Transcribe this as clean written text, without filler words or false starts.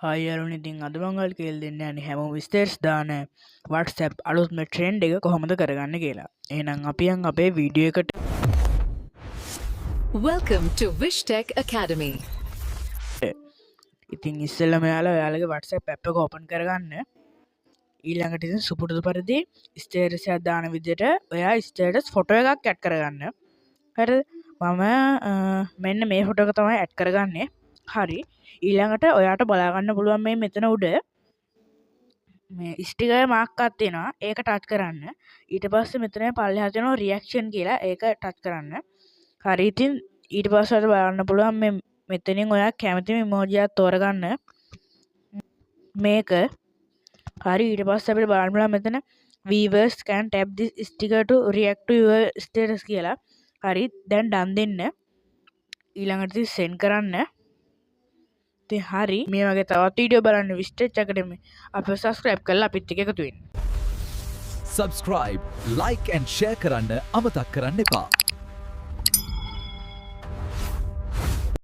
හායරුන් ඉතින් අද මංගල් කියල් දෙන්න යන්නේ හැමෝම විස්තර්ස් දාන WhatsApp අලුත්ම ට්‍රෙන්ඩ් එක කොහොමද කරගන්න කියලා. එහෙනම් අපියන් අපේ වීඩියෝ එකට Welcome to Vishtech Academy. ඉතින් ඉස්සෙල්ලම ඔයාලගේ WhatsApp app එක ඕපන් කරගන්න. ඊළඟට ඉතින් සුපුරුදු පරිදි ස්ටේටස් එකක් දාන විදිහට ඔයා ස්ටේටස් ෆොටෝ එකක් ඇඩ් කරගන්න. හරිද? මම මෙන්න මේ ෆොටෝ එක තමයි ඇඩ් කරගන්නේ. හරි. ඊළඟට ඔයාට බලාගන්න පුළුවන් මේ මෙතන උඩ මේ ස්ටිකර් මාක් එකක් තියෙනවා. ඒක ටච් කරන්න. ඊට පස්සේ මෙතන පල්ලෙහා තියෙනවා රියැක්ෂන් කියලා. ඒක ටච් කරන්න. හරි. ඉතින් ඊට පස්සේ ඔයාලට බලන්න පුළුවන් මේ මෙතනින් ඔයා කැමතිම ඉමෝජි එකක් තෝරගන්න. මේක හරි. ඊට පස්සේ අපිට බලන්න පුළුවන් මෙතන viewers can tap this sticker to react to your status කියලා. හරි. දැන් done දෙන්න. ඊළඟට send කරන්න. හරි මේ වගේ තවත් වීඩියෝ බලන්න විස්ටච් academy අපිව subscribe කරලා අපිත් එක්ක එකතු වෙන්න. subscribe, like and share කරන්න අමතක් කරන්න එපා.